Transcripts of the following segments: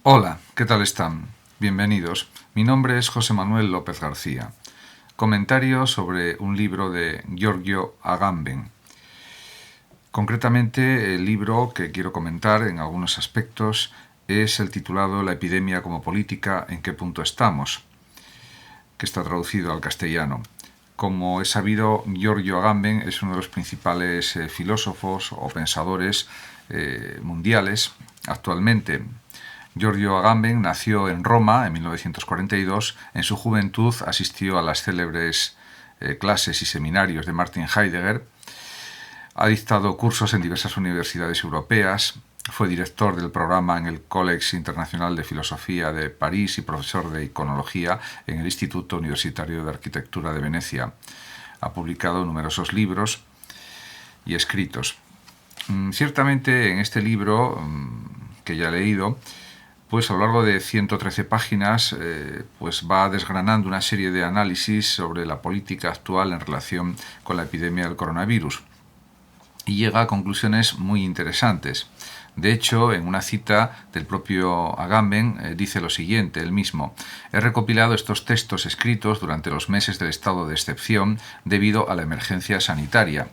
Hola, ¿qué tal están? Bienvenidos. Mi nombre es José Manuel López García. Comentario sobre un libro de Giorgio Agamben. Concretamente, el libro que quiero comentar en algunos aspectos es el titulado La epidemia como política, ¿en qué punto estamos?, que está traducido al castellano. Como es sabido, Giorgio Agamben es uno de los principales filósofos o pensadores mundiales actualmente. Giorgio Agamben nació en Roma en 1942. En su juventud asistió a las célebres clases y seminarios de Martin Heidegger. Ha dictado cursos en diversas universidades europeas. Fue director del programa en el College Internacional de Filosofía de París y profesor de iconología en el Instituto Universitario de Arquitectura de Venecia. Ha publicado numerosos libros y escritos. Ciertamente en este libro, que ya he leído, pues a lo largo de 113 páginas pues va desgranando una serie de análisis sobre la política actual en relación con la epidemia del coronavirus y llega a conclusiones muy interesantes. De hecho, en una cita del propio Agamben dice lo siguiente, él mismo: he recopilado estos textos escritos durante los meses del estado de excepción debido a la emergencia sanitaria.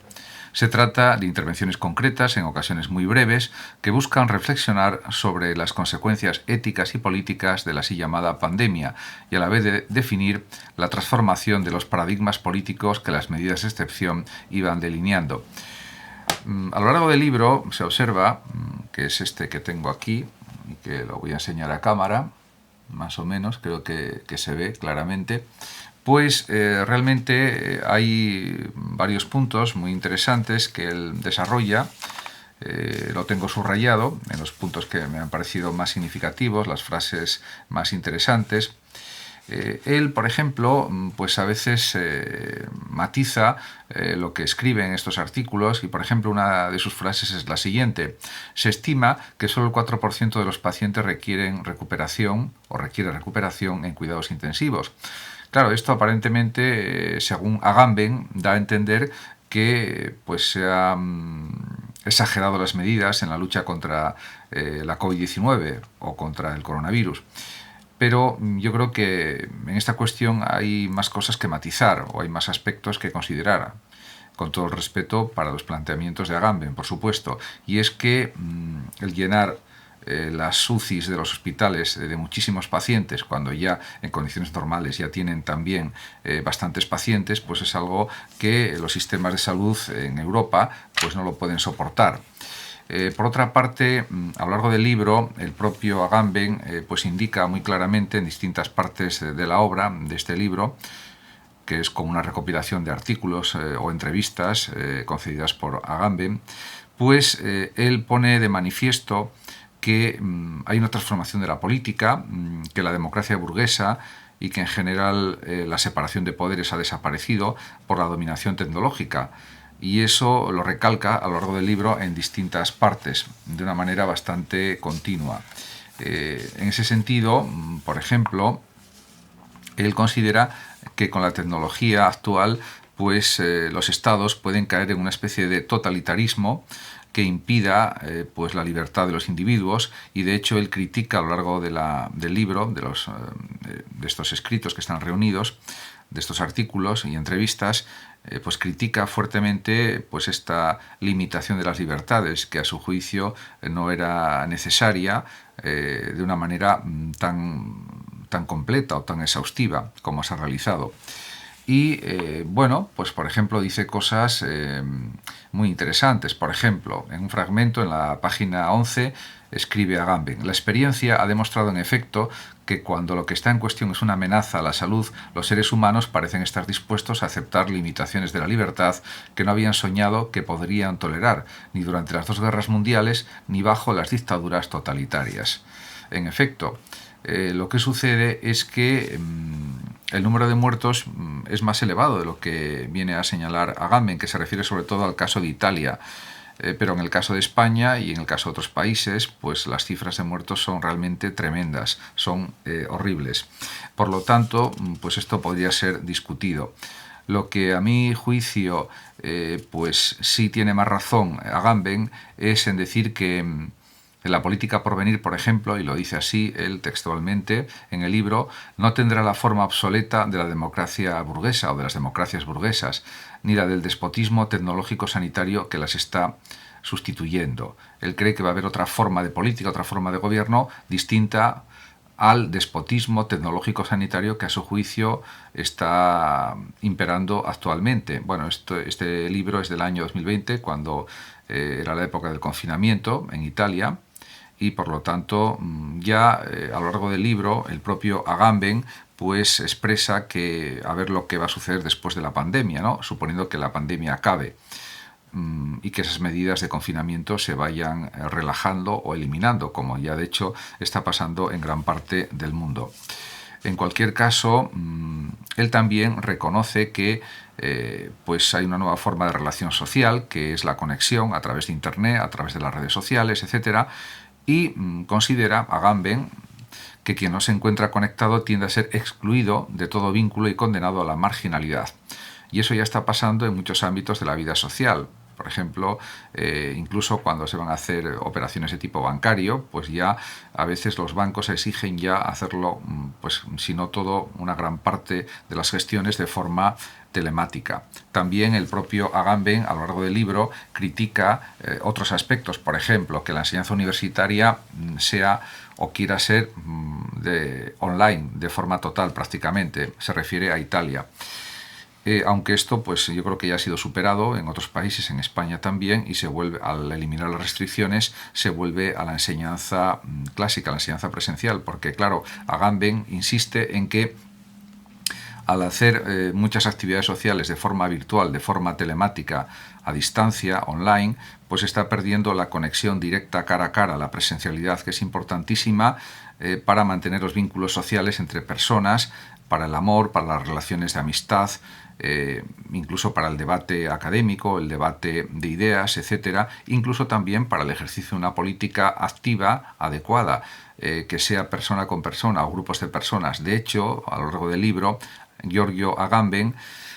Se trata de intervenciones concretas, en ocasiones muy breves, que buscan reflexionar sobre las consecuencias éticas y políticas de la así llamada pandemia y a la vez de definir la transformación de los paradigmas políticos que las medidas de excepción iban delineando. A lo largo del libro se observa, que es este que tengo aquí, y que lo voy a enseñar a cámara, más o menos, creo que se ve claramente, pues realmente hay varios puntos muy interesantes que él desarrolla. Lo tengo subrayado en los puntos que me han parecido más significativos, las frases más interesantes. Él, por ejemplo, pues a veces matiza lo que escribe en estos artículos y, por ejemplo, una de sus frases es la siguiente: se estima que solo el 4% de los pacientes requieren recuperación o requiere recuperación en cuidados intensivos. Claro, esto aparentemente, según Agamben, da a entender que pues se han exagerado las medidas en la lucha contra la COVID-19 o contra el coronavirus. Pero yo creo que en esta cuestión hay más cosas que matizar o hay más aspectos que considerar, con todo el respeto para los planteamientos de Agamben, por supuesto. Y es que el llenar las UCIs de los hospitales de muchísimos pacientes, cuando ya en condiciones normales ya tienen también bastantes pacientes, pues es algo que los sistemas de salud en Europa pues no lo pueden soportar. Por otra parte, a lo largo del libro, el propio Agamben pues indica muy claramente en distintas partes de la obra de este libro, que es como una recopilación de artículos o entrevistas concedidas por Agamben, pues él pone de manifiesto que hay una transformación de la política, que la democracia burguesa y que en general la separación de poderes ha desaparecido por la dominación tecnológica. Y eso lo recalca a lo largo del libro en distintas partes, de una manera bastante continua. En ese sentido, por ejemplo, él considera que con la tecnología actual pues los estados pueden caer en una especie de totalitarismo que impida pues la libertad de los individuos, y de hecho él critica a lo largo del libro, de estos escritos que están reunidos, de estos artículos y entrevistas, pues critica fuertemente pues esta limitación de las libertades, que a su juicio no era necesaria de una manera tan completa o tan exhaustiva como se ha realizado. Y bueno, pues por ejemplo dice cosas muy interesantes. Por ejemplo, en un fragmento en la página 11 escribe Agamben: la experiencia ha demostrado en efecto que cuando lo que está en cuestión es una amenaza a la salud, los seres humanos parecen estar dispuestos a aceptar limitaciones de la libertad que no habían soñado que podrían tolerar, ni durante las dos guerras mundiales, ni bajo las dictaduras totalitarias. En efecto, lo que sucede es que el número de muertos es más elevado de lo que viene a señalar Agamben, que se refiere sobre todo al caso de Italia. Pero en el caso de España y en el caso de otros países, pues las cifras de muertos son realmente tremendas, son horribles. Por lo tanto, pues esto podría ser discutido. Lo que a mi juicio pues sí tiene más razón Agamben es en decir que La política por venir, por ejemplo, y lo dice así él textualmente en el libro, no tendrá la forma obsoleta de la democracia burguesa o de las democracias burguesas, ni la del despotismo tecnológico sanitario que las está sustituyendo. Él cree que va a haber otra forma de política, otra forma de gobierno distinta al despotismo tecnológico sanitario que a su juicio está imperando actualmente. Bueno, este libro es del año 2020, cuando era la época del confinamiento en Italia, y por lo tanto ya a lo largo del libro el propio Agamben pues expresa que a ver lo que va a suceder después de la pandemia, ¿no? Suponiendo que la pandemia acabe y que esas medidas de confinamiento se vayan relajando o eliminando, como ya de hecho está pasando en gran parte del mundo. En cualquier caso, él también reconoce que pues hay una nueva forma de relación social, que es la conexión a través de Internet, a través de las redes sociales, etc. Y considera, Agamben, que quien no se encuentra conectado tiende a ser excluido de todo vínculo y condenado a la marginalidad. Y eso ya está pasando en muchos ámbitos de la vida social. Por ejemplo, incluso cuando se van a hacer operaciones de tipo bancario, pues ya a veces los bancos exigen ya hacerlo, pues si no todo, una gran parte de las gestiones de forma telemática. También el propio Agamben, a lo largo del libro, critica otros aspectos, por ejemplo, que la enseñanza universitaria sea o quiera ser online, de forma total prácticamente. Se refiere a Italia. Aunque esto pues yo creo que ya ha sido superado en otros países, en España también, y se vuelve, al eliminar las restricciones, se vuelve a la enseñanza clásica, a la enseñanza presencial, porque claro, Agamben insiste en que al hacer muchas actividades sociales de forma virtual, de forma telemática, a distancia, online, pues está perdiendo la conexión directa cara a cara, la presencialidad, que es importantísima para mantener los vínculos sociales entre personas, para el amor, para las relaciones de amistad, incluso para el debate académico, el debate de ideas, etc., incluso también para el ejercicio de una política activa, adecuada, que sea persona con persona o grupos de personas. De hecho, a lo largo del libro, Giorgio Agamben,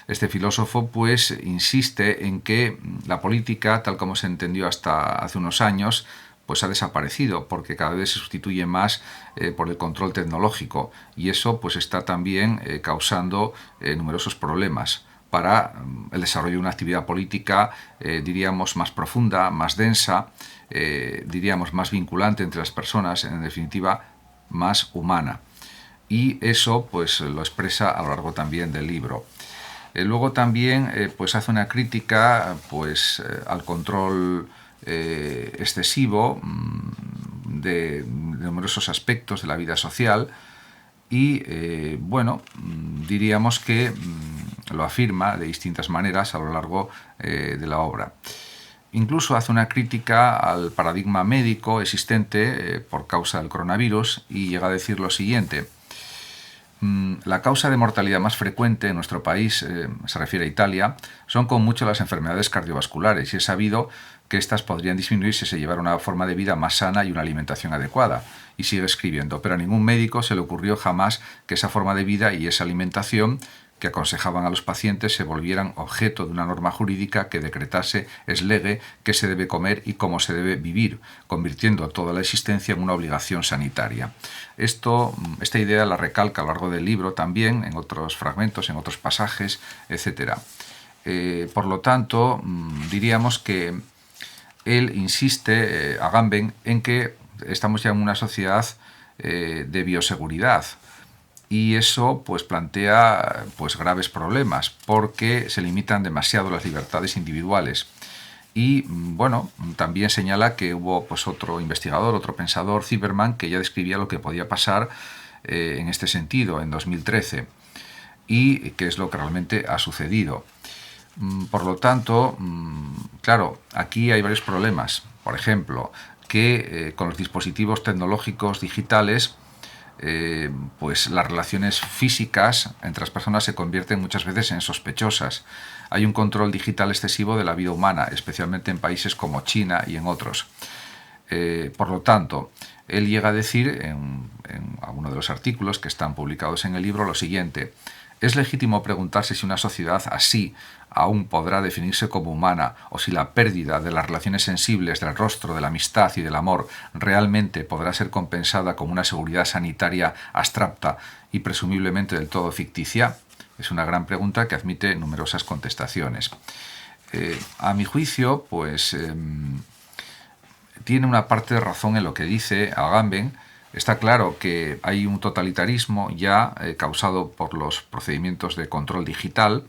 este filósofo, pues insiste en que la política, tal como se entendió hasta hace unos años, pues ha desaparecido, porque cada vez se sustituye más por el control tecnológico, y eso pues está también causando numerosos problemas para el desarrollo de una actividad política, diríamos, más profunda, más densa, diríamos, más vinculante entre las personas, en definitiva, más humana. Y eso pues lo expresa a lo largo también del libro. Luego también pues hace una crítica pues al control excesivo de numerosos aspectos de la vida social y bueno, diríamos que lo afirma de distintas maneras a lo largo de la obra. Incluso hace una crítica al paradigma médico existente por causa del coronavirus y llega a decir lo siguiente: la causa de mortalidad más frecuente en nuestro país, se refiere a Italia, son con mucho las enfermedades cardiovasculares, y es sabido que estas podrían disminuir si se llevara una forma de vida más sana y una alimentación adecuada. Y sigue escribiendo: pero a ningún médico se le ocurrió jamás que esa forma de vida y esa alimentación que aconsejaban a los pacientes se volvieran objeto de una norma jurídica que decretase ex lege qué se debe comer y cómo se debe vivir, convirtiendo toda la existencia en una obligación sanitaria. Esta idea la recalca a lo largo del libro también, en otros fragmentos, en otros pasajes, etc. Por lo tanto, diríamos que él insiste, Agamben, en que estamos ya en una sociedad de bioseguridad, y eso pues plantea pues graves problemas porque se limitan demasiado las libertades individuales. Y bueno, también señala que hubo pues otro investigador, otro pensador, Zimmerman, que ya describía lo que podía pasar en este sentido en 2013 y qué es lo que realmente ha sucedido. Por lo tanto, claro, aquí hay varios problemas. Por ejemplo, que con los dispositivos tecnológicos digitales pues las relaciones físicas entre las personas se convierten muchas veces en sospechosas. Hay un control digital excesivo de la vida humana, especialmente en países como China y en otros. Por lo tanto, él llega a decir en alguno de los artículos que están publicados en el libro lo siguiente: Es legítimo preguntarse si una sociedad así aún podrá definirse como humana o si la pérdida de las relaciones sensibles, del rostro, de la amistad y del amor realmente podrá ser compensada con una seguridad sanitaria abstracta y presumiblemente del todo ficticia. Es una gran pregunta que admite numerosas contestaciones. A mi juicio, pues tiene una parte de razón en lo que dice Agamben. Está claro que hay un totalitarismo ya causado por los procedimientos de control digital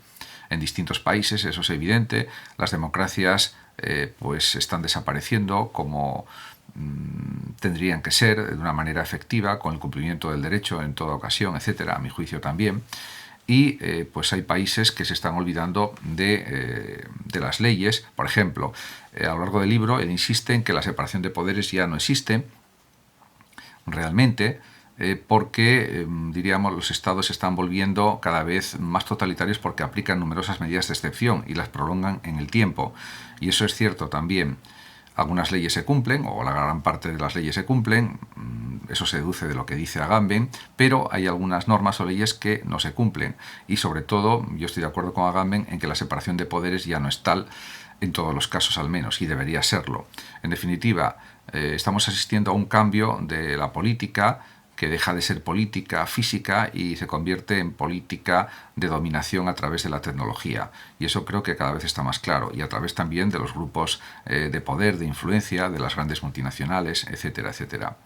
en distintos países, eso es evidente. Las democracias pues están desapareciendo como tendrían que ser de una manera efectiva, con el cumplimiento del derecho en toda ocasión, etcétera, a mi juicio también. Y pues hay países que se están olvidando de las leyes. Por ejemplo, a lo largo del libro él insiste en que la separación de poderes ya no existe realmente, porque, diríamos, los estados se están volviendo cada vez más totalitarios porque aplican numerosas medidas de excepción y las prolongan en el tiempo. Y eso es cierto también. Algunas leyes se cumplen, o la gran parte de las leyes se cumplen, eso se deduce de lo que dice Agamben, pero hay algunas normas o leyes que no se cumplen. Y sobre todo, yo estoy de acuerdo con Agamben en que la separación de poderes ya no es tal, en todos los casos al menos, y debería serlo. En definitiva, estamos asistiendo a un cambio de la política que deja de ser política física y se convierte en política de dominación a través de la tecnología. Y eso creo que cada vez está más claro, y a través también de los grupos de poder, de influencia, de las grandes multinacionales, etcétera, etcétera.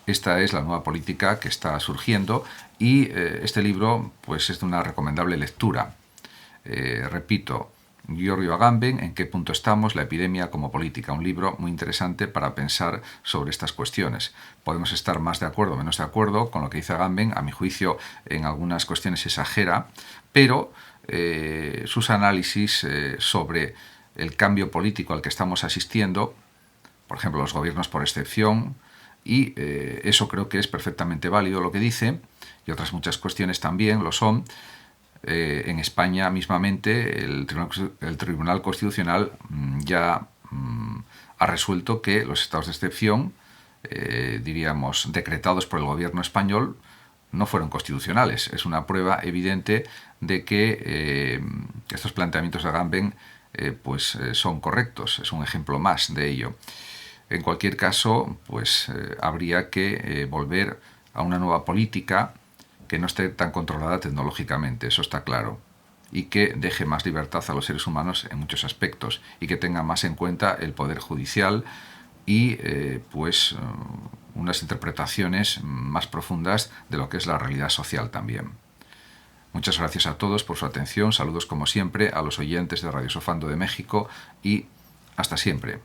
Esta es la nueva política que está surgiendo y este libro pues, es de una recomendable lectura. Repito, Giorgio Agamben, ¿En qué punto estamos? La epidemia como política. Un libro muy interesante para pensar sobre estas cuestiones. Podemos estar más de acuerdo o menos de acuerdo con lo que dice Agamben. A mi juicio, en algunas cuestiones exagera, pero sus análisis sobre el cambio político al que estamos asistiendo, por ejemplo, los gobiernos por excepción, y eso creo que es perfectamente válido lo que dice, y otras muchas cuestiones también lo son. En España mismamente el Tribunal Constitucional ya ha resuelto que los estados de excepción, diríamos, decretados por el gobierno español, no fueron constitucionales. Es una prueba evidente de que estos planteamientos de Agamben pues, son correctos. Es un ejemplo más de ello. En cualquier caso, pues habría que volver a una nueva política que no esté tan controlada tecnológicamente, eso está claro, y que deje más libertad a los seres humanos en muchos aspectos y que tenga más en cuenta el poder judicial y pues unas interpretaciones más profundas de lo que es la realidad social también. Muchas gracias a todos por su atención, saludos como siempre a los oyentes de Radio Sofando de México y hasta siempre.